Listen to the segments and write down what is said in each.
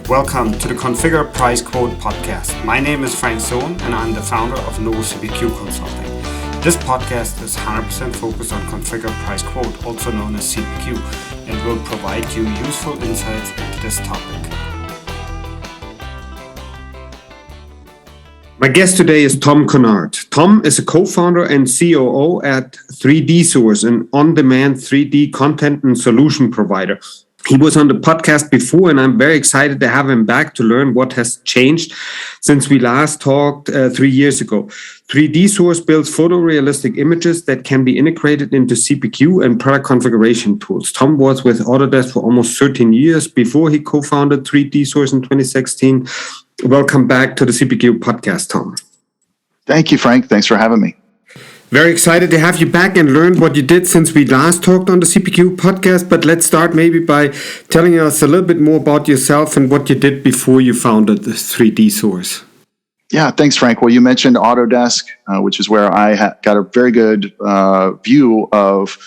Welcome to the Configure Price Quote Podcast. My name is Frank Sohn and I'm the founder of No CPQ Consulting. This podcast is 100% focused on Configure Price Quote, also known as CPQ, and will provide you useful insights into this topic. My guest today is Tom Connard. Tom is a co-founder and COO at 3D Source, an on-demand 3D content and solution provider. He was on the podcast before, and I'm very excited to have him back to learn what has changed since we last talked 3 years ago. 3D Source builds photorealistic images that can be integrated into CPQ and product configuration tools. Tom was with Autodesk for almost 13 years before he co-founded 3D Source in 2016. Welcome back to the CPQ Podcast, Tom. Thank you, Frank. Thanks for having me. Very excited to have you back and learn what you did since we last talked on the CPQ podcast. But let's start maybe by telling us a little bit more about yourself and what you did before you founded the 3D Source. Yeah, thanks, Frank. Well, you mentioned Autodesk, which is where I got a very good view of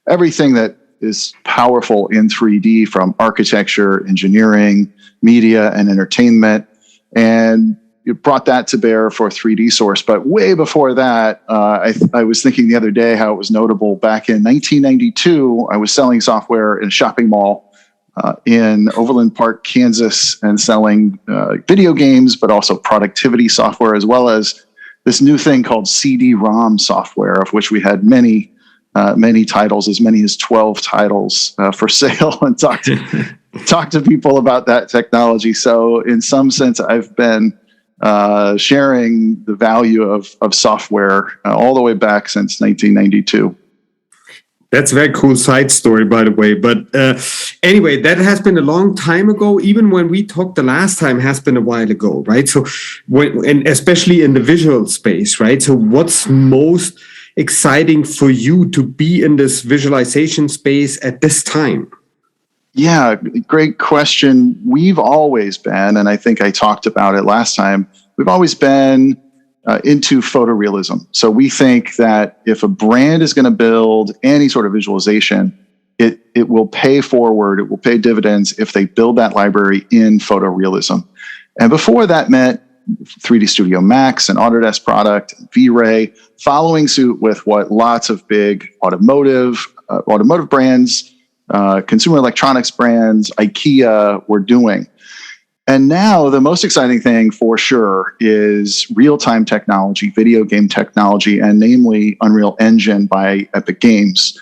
everything that is powerful in 3D, from architecture, engineering, media, and entertainment. And you brought that to bear for 3D Source. But way before that, I was thinking the other day how it was notable. Back in 1992, I was selling software in a shopping mall in Overland Park, Kansas, and selling video games, but also productivity software, as well as this new thing called CD-ROM software, of which we had many titles, as many as 12 titles for sale, and talk to people about that technology. So in some sense, I've been sharing the value of software all the way back since 1992. That's a very cool side story, by the way. But anyway, that has been a long time ago. Even when we talked the last time has been a while ago, right? So, and especially in the visual space, right? So what's most exciting for you to be in this visualization space at this time? Yeah, great question. We've always been, and I think I talked about it last time, we've always been into photorealism. So we think that if a brand is going to build any sort of visualization, it will pay forward, it will pay dividends if they build that library in photorealism. And before that meant 3D Studio Max, an Autodesk product, V-Ray, following suit with what lots of big automotive brands, consumer electronics brands, IKEA were doing. And now the most exciting thing for sure is real-time technology, video game technology, and namely Unreal Engine by Epic Games,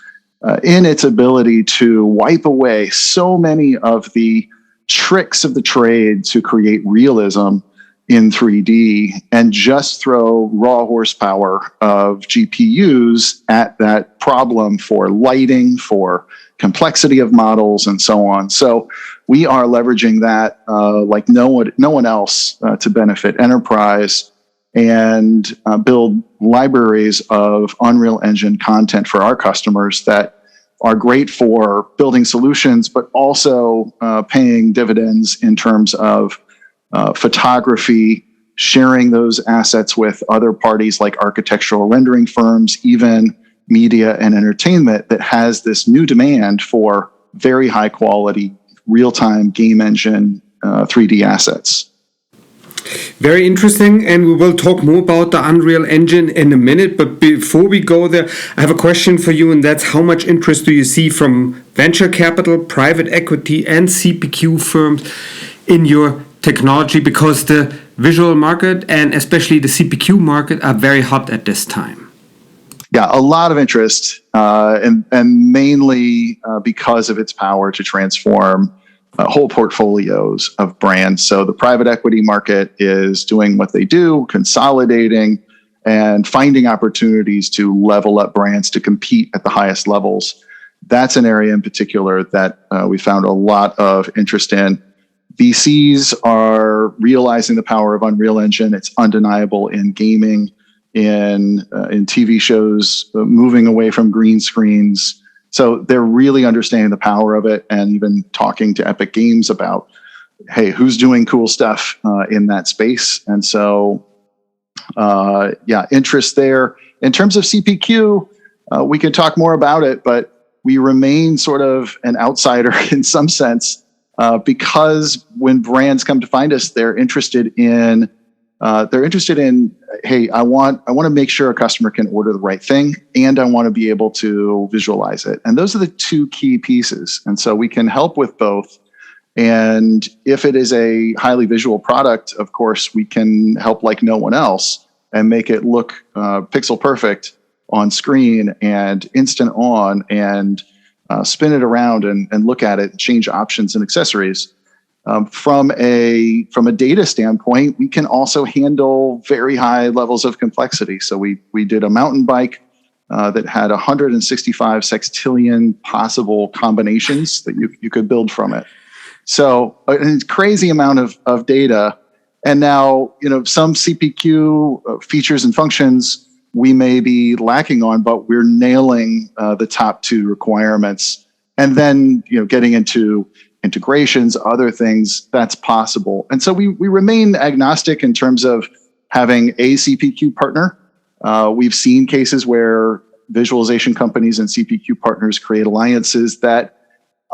in its ability to wipe away so many of the tricks of the trade to create realism in 3D and just throw raw horsepower of GPUs at that problem for lighting, for complexity of models, and so on. So we are leveraging that like no one else to benefit enterprise and build libraries of Unreal Engine content for our customers that are great for building solutions, but also paying dividends in terms of photography, sharing those assets with other parties like architectural rendering firms, even media and entertainment, that has this new demand for very high quality, real-time game engine 3D assets. Very interesting, and we will talk more about the Unreal Engine in a minute. But before we go there, I have a question for you, and that's how much interest do you see from venture capital, private equity, and CPQ firms in your technology? Because the visual market and especially the CPQ market are very hot at this time. Yeah, a lot of interest, and mainly because of its power to transform whole portfolios of brands. So the private equity market is doing what they do, consolidating and finding opportunities to level up brands to compete at the highest levels. That's an area in particular that we found a lot of interest in. VCs are realizing the power of Unreal Engine. It's undeniable in gaming, in TV shows, moving away from green screens. So they're really understanding the power of it, and even talking to Epic Games about, hey, who's doing cool stuff in that space? And so, interest there. In terms of CPQ, we can talk more about it, but we remain sort of an outsider in some sense because when brands come to find us, they're interested in, hey, I want to make sure a customer can order the right thing, and I want to be able to visualize it. And those are the two key pieces. And so we can help with both. And if it is a highly visual product, of course, we can help like no one else and make it look pixel perfect on screen and instant on, and spin it around and look at it, change options and accessories. From a data standpoint, we can also handle very high levels of complexity. So we did a mountain bike that had 165 sextillion possible combinations that you could build from it. So a crazy amount of data. And now, some CPQ features and functions we may be lacking on, but we're nailing the top two requirements. And then, getting into integrations, other things, that's possible. And so we remain agnostic in terms of having a CPQ partner. We've seen cases where visualization companies and CPQ partners create alliances that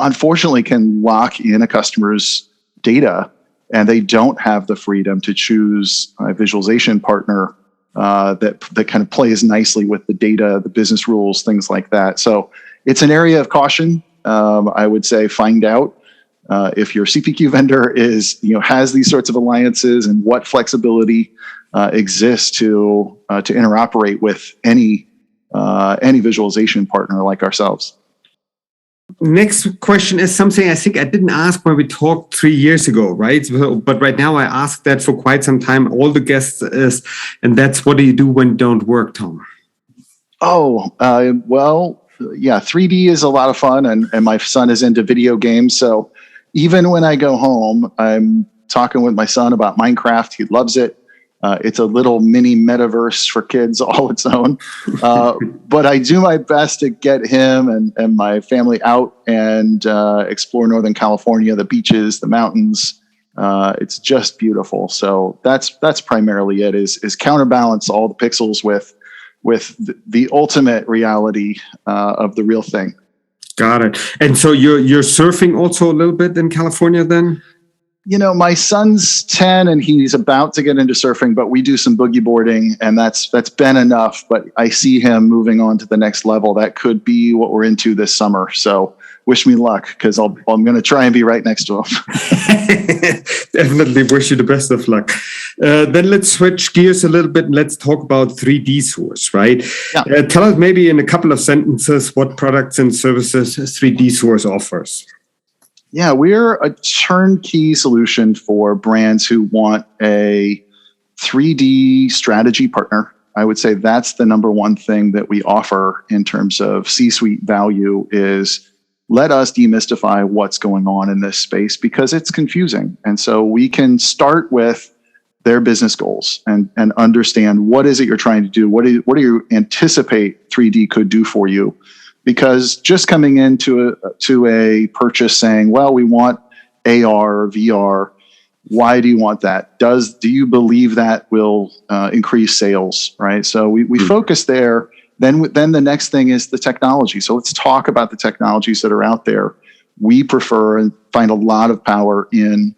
unfortunately can lock in a customer's data, and they don't have the freedom to choose a visualization partner that kind of plays nicely with the data, the business rules, things like that. So it's an area of caution. I would say find out if your CPQ vendor has these sorts of alliances, and what flexibility exists to interoperate with any visualization partner like ourselves. Next question is something I think I didn't ask when we talked 3 years ago, right? But right now I ask that for quite some time. All the guests and that's, what do you do when it don't work, Tom? Well, yeah, 3D is a lot of fun, and my son is into video games. So even when I go home, I'm talking with my son about Minecraft. He loves it. It's a little mini metaverse for kids all its own. But I do my best to get him and my family out and explore Northern California, the beaches, the mountains. It's just beautiful. So that's primarily it, is counterbalance all the pixels with the ultimate reality of the real thing. Got it. And so you're surfing also a little bit in California then? My son's 10 and he's about to get into surfing, but we do some boogie boarding, and that's been enough. But I see him moving on to the next level. That could be what we're into this summer. So wish me luck, because I'm going to try and be right next to him. Definitely wish you the best of luck. Then let's switch gears a little bit and let's talk about 3D Source, right? Yeah. Tell us maybe in a couple of sentences what products and services 3D Source offers. Yeah, we're a turnkey solution for brands who want a 3D strategy partner. I would say that's the number one thing that we offer in terms of C-suite value, is let us demystify what's going on in this space, because it's confusing. And so we can start with their business goals and understand what is it you're trying to do? What do you anticipate 3D could do for you? Because just coming into a purchase saying, well, we want AR or VR, why do you want that? Do you believe that will increase sales, right? So we focus there. Then the next thing is the technology. So let's talk about the technologies that are out there. We prefer and find a lot of power in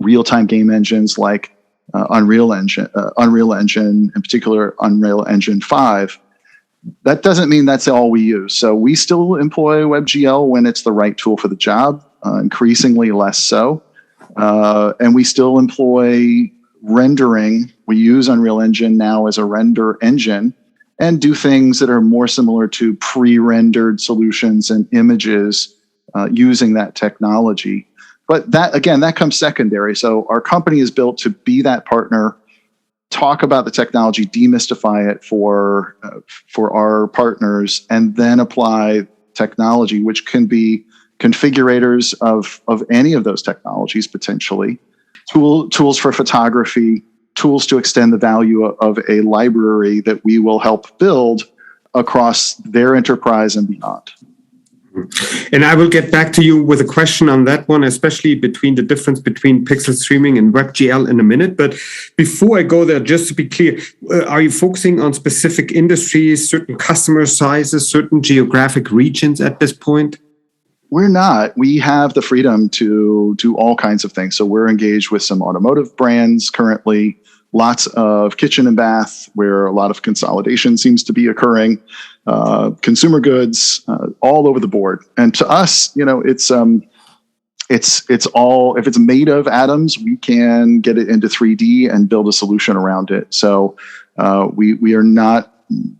real-time game engines like Unreal Engine, in particular Unreal Engine 5. That doesn't mean that's all we use. So we still employ WebGL when it's the right tool for the job, increasingly less so. And we still employ rendering. We use Unreal Engine now as a render engine, and do things that are more similar to pre-rendered solutions and images using that technology. But that comes secondary. So our company is built to be that partner, talk about the technology, demystify it for our partners, and then apply technology, which can be configurators of any of those technologies potentially, tools for photography, tools to extend the value of a library that we will help build across their enterprise and beyond. And I will get back to you with a question on that one, especially between the difference between pixel streaming and WebGL in a minute. But before I go there, just to be clear, are you focusing on specific industries, certain customer sizes, certain geographic regions at this point? We're not. We have the freedom to do all kinds of things. So we're engaged with some automotive brands currently, lots of kitchen and bath where a lot of consolidation seems to be occurring, consumer goods, all over the board. And to us, it's all, if it's made of atoms, we can get it into 3D and build a solution around it. So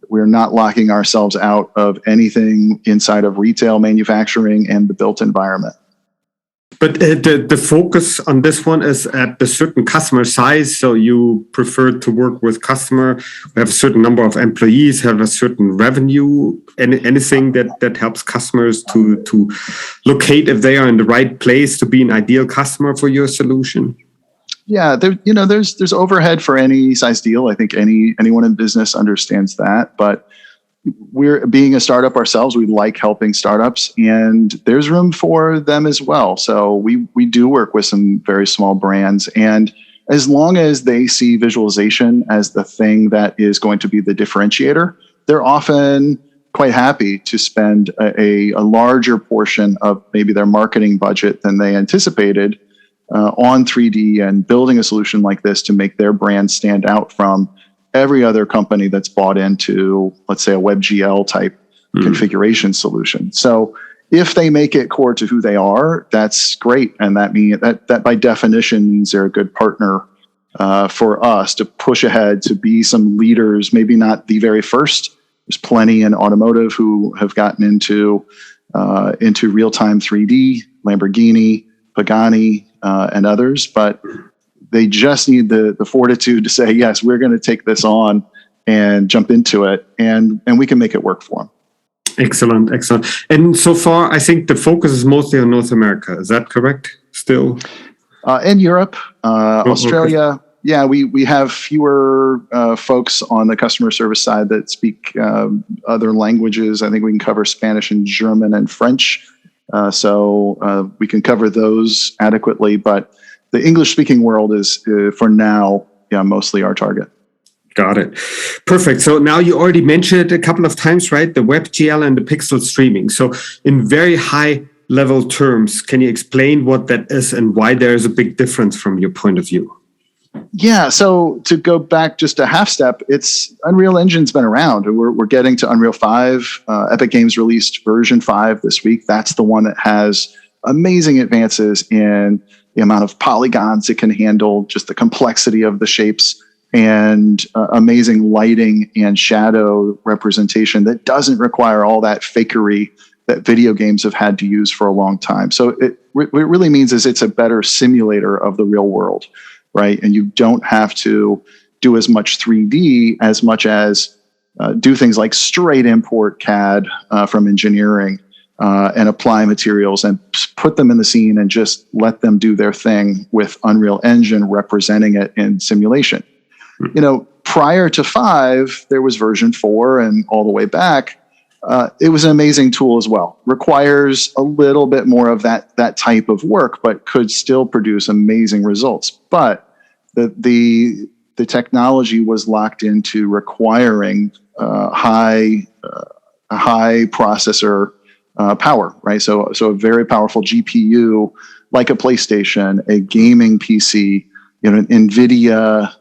we're not locking ourselves out of anything inside of retail, manufacturing, and the built environment. But the focus on this one is at the certain customer size. So you prefer to work with customer who have a certain number of employees, have a certain revenue, anything that helps customers to locate if they are in the right place to be an ideal customer for your solution. Yeah, there's overhead for any size deal. I think anyone in business understands that. But we're being a startup ourselves. We like helping startups, and there's room for them as well. So we do work with some very small brands, and as long as they see visualization as the thing that is going to be the differentiator, they're often quite happy to spend a larger portion of maybe their marketing budget than they anticipated on 3D and building a solution like this to make their brand stand out from every other company that's bought into, let's say, a WebGL type configuration solution. So if they make it core to who they are, that's great. And that means that by definition means they're a good partner for us to push ahead, to be some leaders, maybe not the very first. There's plenty in automotive who have gotten into real-time 3D, Lamborghini, Pagani, and others, but they just need the fortitude to say, yes, we're going to take this on and jump into it, and we can make it work for them. Excellent. And so far, I think the focus is mostly on North America. Is that correct? Still? In Europe, Australia. Okay. Yeah, we have fewer folks on the customer service side that speak other languages. I think we can cover Spanish and German and French. So we can cover those adequately, but the English-speaking world is, for now, mostly our target. Got it. Perfect. So now you already mentioned it a couple of times, right? The WebGL and the pixel streaming. So in very high-level terms, can you explain what that is and why there is a big difference from your point of view? Yeah, so to go back just a half step, Unreal Engine's been around. We're getting to Unreal 5. Epic Games released version 5 this week. That's the one that has amazing advances in the amount of polygons it can handle, just the complexity of the shapes, and amazing lighting and shadow representation that doesn't require all that fakery that video games have had to use for a long time. So what it really means is it's a better simulator of the real world. Right, and you don't have to do as much 3D as much as do things like straight import CAD from engineering and apply materials and put them in the scene and just let them do their thing with Unreal Engine representing it in simulation. Prior to 5, there was version 4 and all the way back. It was an amazing tool as well. Requires a little bit more of that type of work, but could still produce amazing results. But the technology was locked into requiring high processor power, right? So a very powerful GPU, like a PlayStation, a gaming PC, an NVIDIA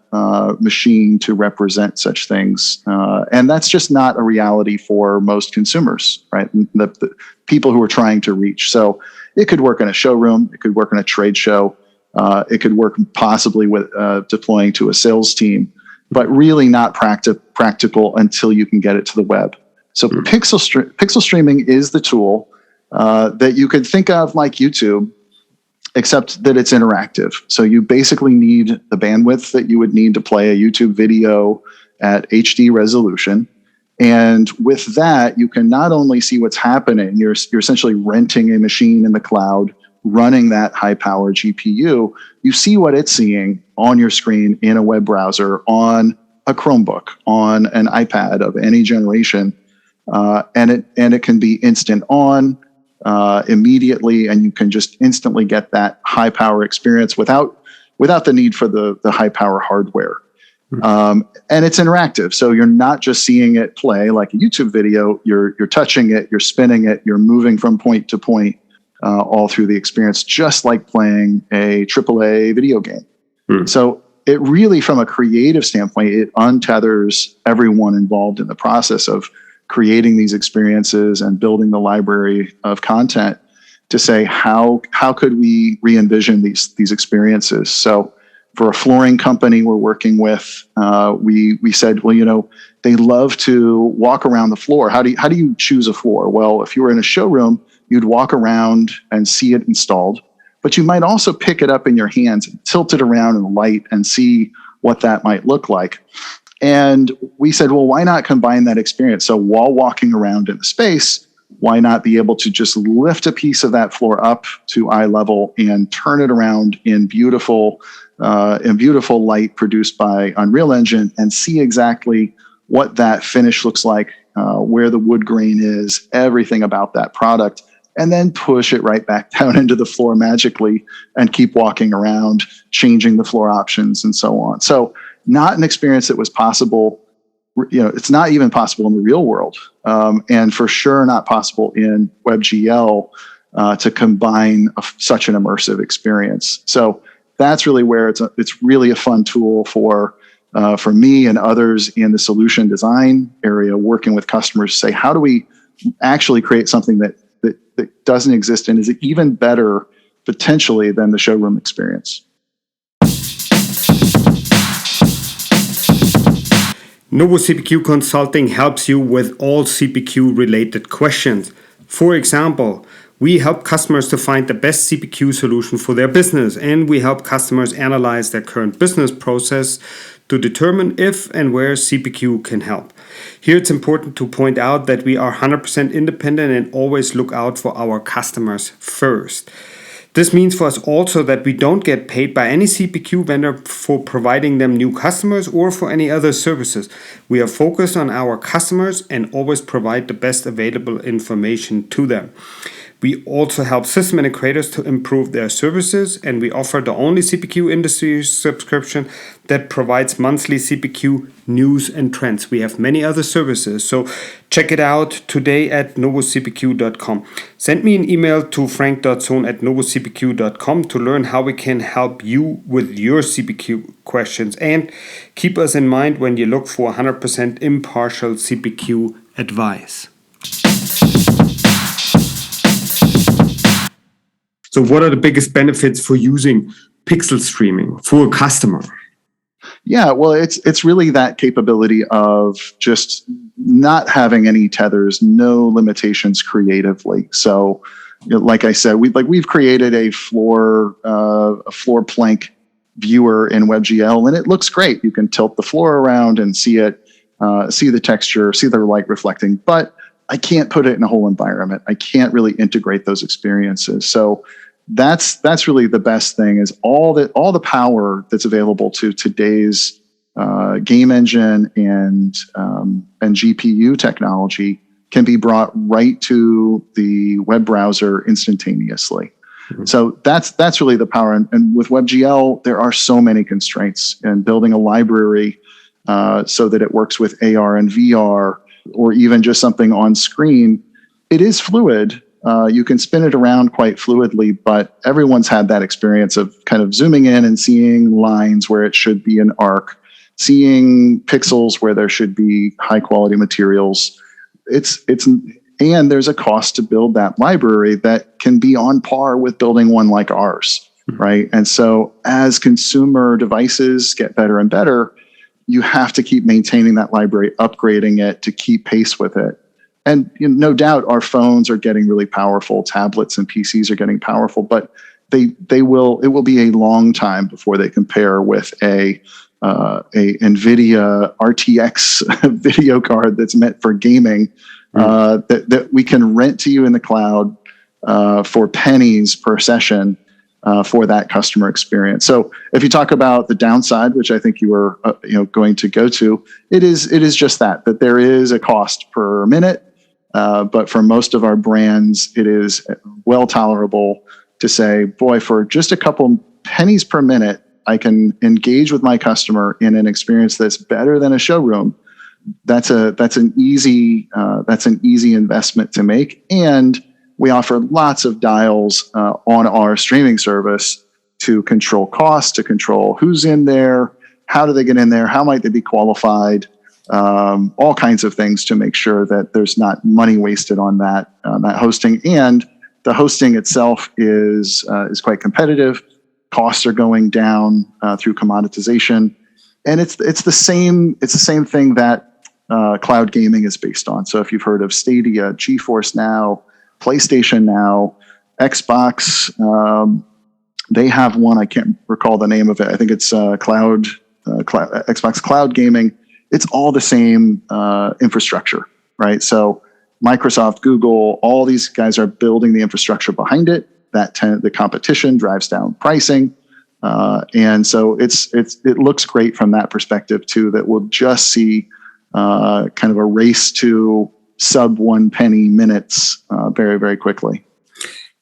machine to represent such things, and that's just not a reality for most consumers, right? The people who are trying to reach. So it could work in a showroom, it could work in a trade show. It could work possibly with deploying to a sales team, but really not practical until you can get it to the web. So pixel streaming is the tool that you could think of like YouTube, except that it's interactive. So you basically need the bandwidth that you would need to play a YouTube video at HD resolution. And with that, you can not only see what's happening, you're essentially renting a machine in the cloud, running that high-power GPU, you see what it's seeing on your screen in a web browser, on a Chromebook, on an iPad of any generation, and it can be instant on immediately, and you can just instantly get that high-power experience without the need for the high-power hardware. And it's interactive, so you're not just seeing it play like a YouTube video. You're touching it, you're spinning it, you're moving from point to point. all through the experience, just like playing a AAA video game. So it really, from a creative standpoint, it untethers everyone involved in the process of creating these experiences and building the library of content to say, how could we re-envision these experiences? So for a flooring company we're working with, we said, well, they love to walk around the floor. How do you choose a floor? Well, if you were in a showroom, you'd walk around and see it installed, but you might also pick it up in your hands and tilt it around in the light and see what that might look like. And we said, well, why not combine that experience? So while walking around in the space, why not be able to just lift a piece of that floor up to eye level and turn it around in beautiful light produced by Unreal Engine and see exactly what that finish looks like, where the wood grain is, everything about that product, and then push it right back down into the floor magically and keep walking around, changing the floor options and so on. So not an experience that was possible. It's not even possible in the real world, and for sure not possible in WebGL to combine such an immersive experience. So that's really where it's really a fun tool for me and others in the solution design area, working with customers to say, how do we actually create something that doesn't exist and is even better potentially than the showroom experience? Novo CPQ Consulting helps you with all CPQ related questions. For example, we help customers to find the best CPQ solution for their business, and we help customers analyze their current business process to determine if and where CPQ can help. Here it's important to point out that we are 100% independent and always look out for our customers first. This means for us also that we don't get paid by any CPQ vendor for providing them new customers or for any other services. We are focused on our customers and always provide the best available information to them. We also help system integrators to improve their services, and we offer the only CPQ industry subscription that provides monthly CPQ news and trends. We have many other services, so check it out today at novocpq.com. Send me an email to frank.sohn@novocpq.com to learn how we can help you with your CPQ questions, and keep us in mind when you look for 100% impartial CPQ advice. So what are the biggest benefits for using pixel streaming for a customer? Yeah, well, it's really that capability of just not having any tethers, no limitations creatively. So, like I said, we've created a floor plank viewer in WebGL, and it looks great. You can tilt the floor around and see it, see the texture, see the light reflecting, but I can't put it in a whole environment. I can't really integrate those experiences. So that's really the best thing, is all the power that's available to today's game engine and GPU technology can be brought right to the web browser instantaneously. Mm-hmm. So that's really the power. And with WebGL, there are so many constraints, and building a library so that it works with AR and VR, or even just something on screen, it is fluid. You can spin it around quite fluidly, but everyone's had that experience of kind of zooming in and seeing lines where it should be an arc, seeing pixels where there should be high quality materials. And there's a cost to build that library that can be on par with building one like ours, right? And so as consumer devices get better and better, you have to keep maintaining that library, upgrading it to keep pace with it. And no doubt our phones are getting really powerful, tablets and PCs are getting powerful, but it will be a long time before they compare with a NVIDIA RTX video card that's meant for gaming, that we can rent to you in the cloud for pennies per session for that customer experience. So if you talk about the downside, which I think you were going to go to, it is just that there is a cost per minute. But for most of our brands, it is well tolerable to say, boy, for just a couple pennies per minute, I can engage with my customer in an experience that's better than a showroom. That's an easy investment to make, and we offer lots of dials on our streaming service to control costs, to control who's in there, how do they get in there, how might they be qualified, all kinds of things to make sure that there's not money wasted on that hosting. And the hosting itself is quite competitive. Costs are going down through commoditization, and it's the same thing that cloud gaming is based on. So if you've heard of Stadia, GeForce Now, PlayStation Now, Xbox, they have one, I can't recall the name of it. I think it's Xbox Cloud Gaming. It's all the same infrastructure, right? So Microsoft, Google, all these guys are building the infrastructure behind it. The competition drives down pricing. And so it looks great from that perspective too, that we'll just see kind of a race to sub 1 penny minutes very, very quickly.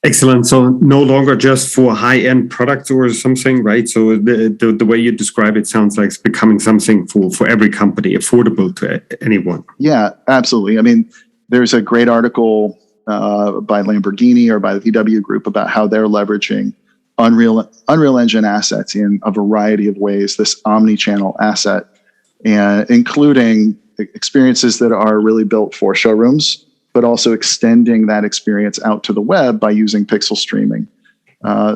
Excellent. So no longer just for high-end products or something, right? So the way you describe it sounds like it's becoming something for every company, affordable to anyone. Yeah, absolutely. I mean, there's a great article by Lamborghini or by the VW Group about how they're leveraging Unreal Engine assets in a variety of ways, this omni-channel asset, and including experiences that are really built for showrooms, but also extending that experience out to the web by using pixel streaming.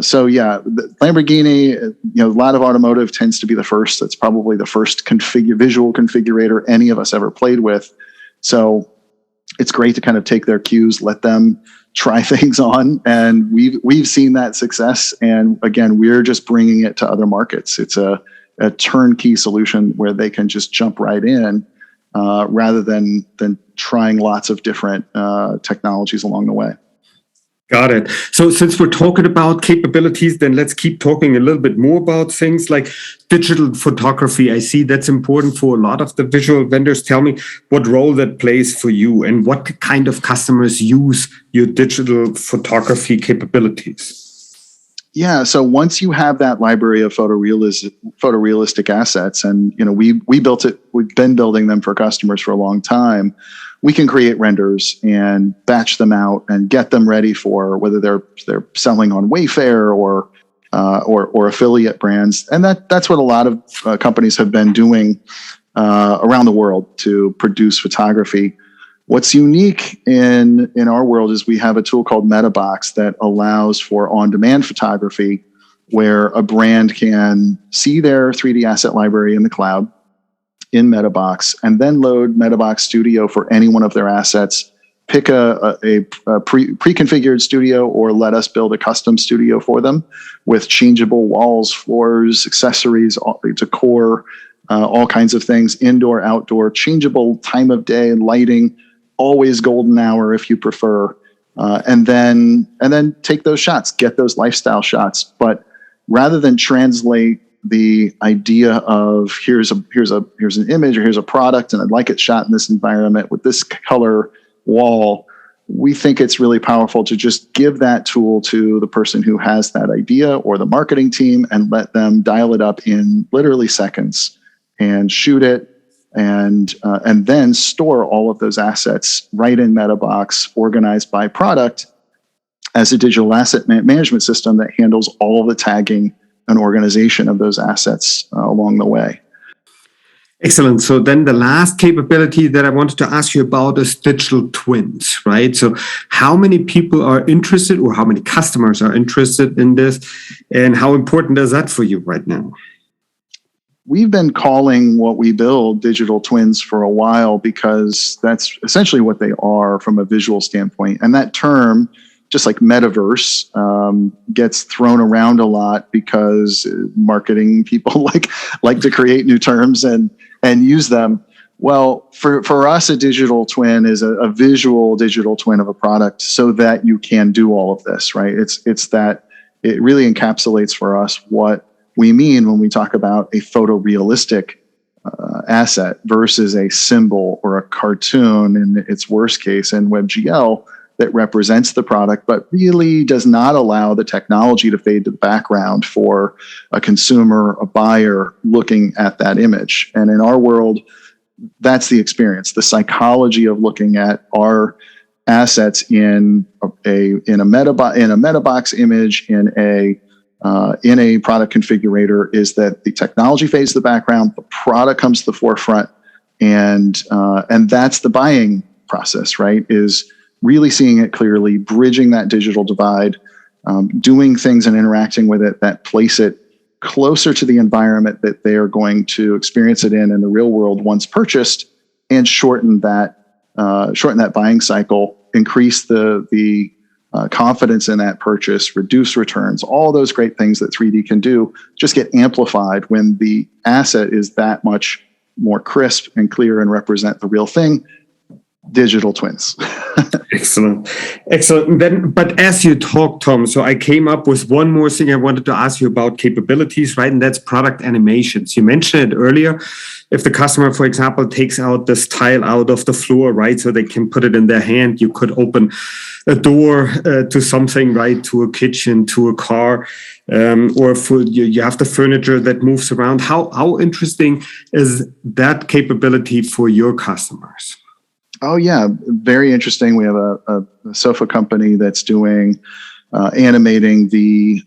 So yeah, Lamborghini, a lot of automotive tends to be the first. That's probably the first visual configurator any of us ever played with. So it's great to kind of take their cues, let them try things on, and we've seen that success. And again, we're just bringing it to other markets. It's a turnkey solution where they can just jump right in, rather than trying lots of different technologies along the way. Got it. So since we're talking about capabilities, then let's keep talking a little bit more about things like digital photography. I see that's important for a lot of the visual vendors. Tell me what role that plays for you and what kind of customers use your digital photography capabilities. Yeah, so once you have that library of photorealistic assets, and we built it, we've been building them for customers for a long time. We can create renders and batch them out and get them ready for whether they're selling on Wayfair or affiliate brands, and that's what a lot of companies have been doing around the world to produce photography. What's unique in our world is we have a tool called MetaBox that allows for on-demand photography, where a brand can see their 3D asset library in the cloud in MetaBox, and then load MetaBox Studio for any one of their assets, pick a pre-configured studio, or let us build a custom studio for them with changeable walls, floors, accessories, decor, all kinds of things, indoor, outdoor, changeable time of day and lighting, always golden hour if you prefer, and then take those shots, get those lifestyle shots. But rather than translate the idea of here's an image or here's a product and I'd like it shot in this environment with this color wall, we think it's really powerful to just give that tool to the person who has that idea or the marketing team and let them dial it up in literally seconds and shoot it, and then store all of those assets right in MetaBox, organized by product, as a digital asset management system that handles all of the tagging and organization of those assets along the way. Excellent. So then the last capability that I wanted to ask you about is digital twins, right? So how many people are interested, or how many customers are interested in this, and how important is that for you right now? We've been calling what we build digital twins for a while, because that's essentially what they are from a visual standpoint. And that term, just like metaverse, gets thrown around a lot because marketing people like to create new terms and use them. Well, for us, a digital twin is a visual digital twin of a product, so that you can do all of this, right? It's that it really encapsulates for us what we mean when we talk about a photorealistic asset versus a symbol or a cartoon in its worst case in WebGL that represents the product, but really does not allow the technology to fade to the background for a consumer, a buyer looking at that image. And in our world, that's the experience, the psychology of looking at our assets in a meta box image in a product configurator is that the technology fades to the background, the product comes to the forefront, and that's the buying process, right? Is really seeing it clearly, bridging that digital divide, doing things and interacting with it that place it closer to the environment that they are going to experience it in the real world once purchased, and shorten that buying cycle, increase the confidence in that purchase, reduce returns. All those great things that 3D can do just get amplified when the asset is that much more crisp and clear and represent the real thing. Digital twins. Excellent. Then, but as you talk, Tom, so I came up with one more thing I wanted to ask you about capabilities, right? And that's product animations. You mentioned it earlier. If the customer, for example, takes out this tile out of the floor, right, so they can put it in their hand, you could open a door to something, right, to a kitchen, to a car, or for you have the furniture that moves around. How interesting is that capability for your customers? Oh yeah, very interesting. We have a sofa company that's doing animating the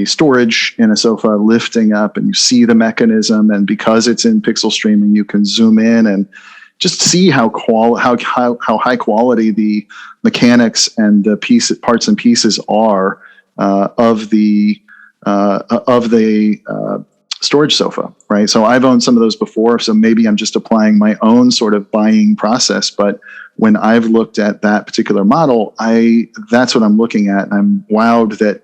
storage in a sofa lifting up, and you see the mechanism. And because it's in pixel streaming, you can zoom in and just see how high quality the mechanics and the parts and pieces are of the storage sofa, right? So I've owned some of those before, so maybe I'm just applying my own sort of buying process. But when I've looked at that particular model, that's what I'm looking at. And I'm wowed that,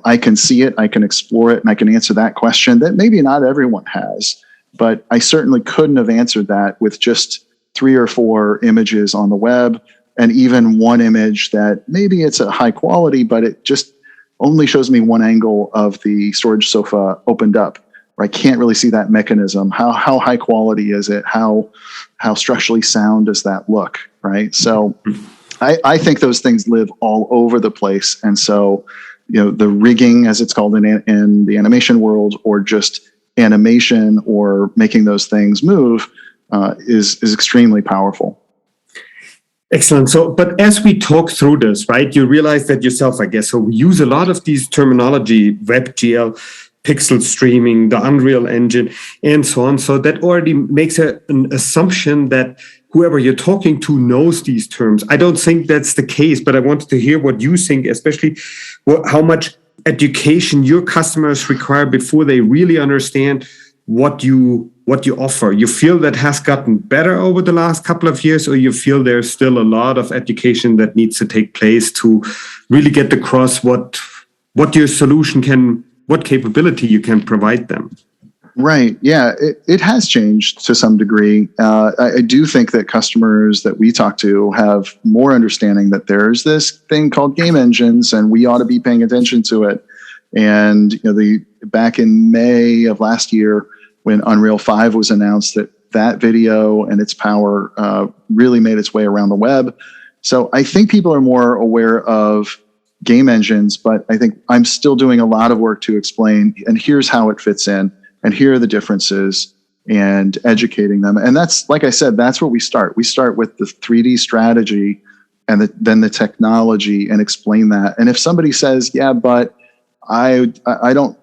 I can see it, I can explore it, and I can answer that question that maybe not everyone has. But I certainly couldn't have answered that with just 3 or 4 images on the web, and even one image that maybe it's a high quality, but it just only shows me one angle of the storage sofa opened up, where I can't really see that mechanism. How high quality is it? How structurally sound does that look, right? So I think those things live all over the place. And so, the rigging, as it's called in the animation world, or just animation or making those things move, is extremely powerful. Excellent. So, but as we talk through this, right, you realize that yourself, I guess. So we use a lot of these terminology, WebGL, pixel streaming, the Unreal Engine, and so on. So that already makes an assumption that whoever you're talking to knows these terms. I don't think that's the case, but I wanted to hear what you think, especially how much education your customers require before they really understand what you offer. You feel that has gotten better over the last couple of years, or you feel there's still a lot of education that needs to take place to really get across what your solution can, what capability you can provide them? Right. Yeah, it has changed to some degree. I do think that customers that we talk to have more understanding that there's this thing called game engines, and we ought to be paying attention to it. And back in May of last year, when Unreal 5 was announced, that video and its power really made its way around the web. So I think people are more aware of game engines, but I think I'm still doing a lot of work to explain, and here's how it fits in, and here are the differences, and educating them. And that's, like I said, that's where we start. We start with the 3D strategy and then the technology, and explain that. And if somebody says, yeah, but I don't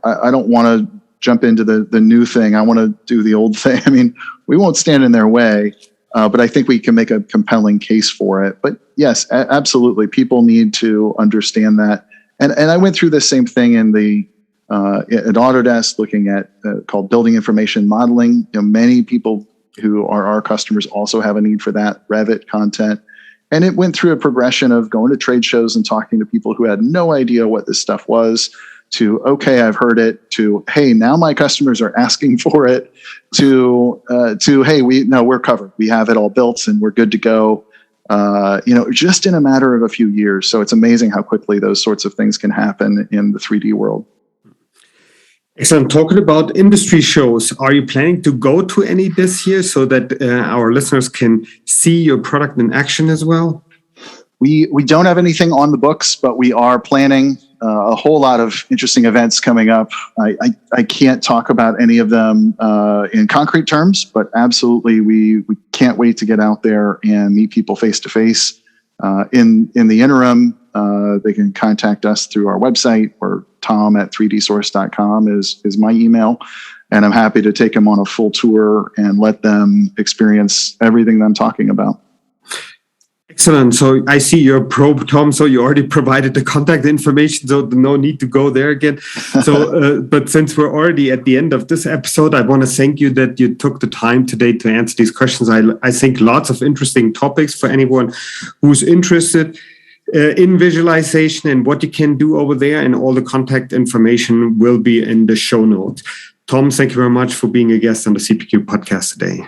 want to jump into the new thing, I want to do the old thing, I mean, we won't stand in their way, but I think we can make a compelling case for it. But yes, absolutely, people need to understand that. And I went through the same thing at Autodesk, looking at called building information modeling. Many people who are our customers also have a need for that Revit content. And it went through a progression of going to trade shows and talking to people who had no idea what this stuff was, to, okay, I've heard it, to, hey, now my customers are asking for it, to hey, we're covered. We have it all built and we're good to go. Just in a matter of a few years. So it's amazing how quickly those sorts of things can happen in the 3D world. Excellent. Talking about industry shows, are you planning to go to any this year so that our listeners can see your product in action as well? We don't have anything on the books, but we are planning a whole lot of interesting events coming up. I can't talk about any of them in concrete terms, but absolutely we can't wait to get out there and meet people face to face. In the interim, they can contact us through our website, or tom@3dsource.com is my email. And I'm happy to take them on a full tour and let them experience everything that I'm talking about. Excellent. So I see you're a pro, Tom. So you already provided the contact information, so no need to go there again. So, but since we're already at the end of this episode, I want to thank you that you took the time today to answer these questions. I think lots of interesting topics for anyone who's interested in visualization and what you can do over there. And all the contact information will be in the show notes. Tom, thank you very much for being a guest on the CPQ podcast today.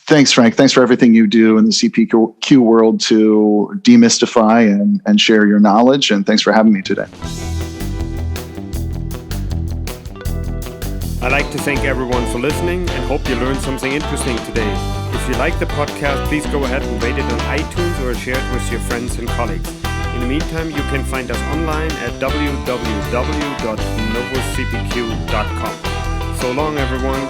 Thanks, Frank. Thanks for everything you do in the CPQ world to demystify and share your knowledge. And thanks for having me today. I'd like to thank everyone for listening and hope you learned something interesting today. If you like the podcast, please go ahead and rate it on iTunes or share it with your friends and colleagues. In the meantime, you can find us online at www.novocpq.com. So long, everyone.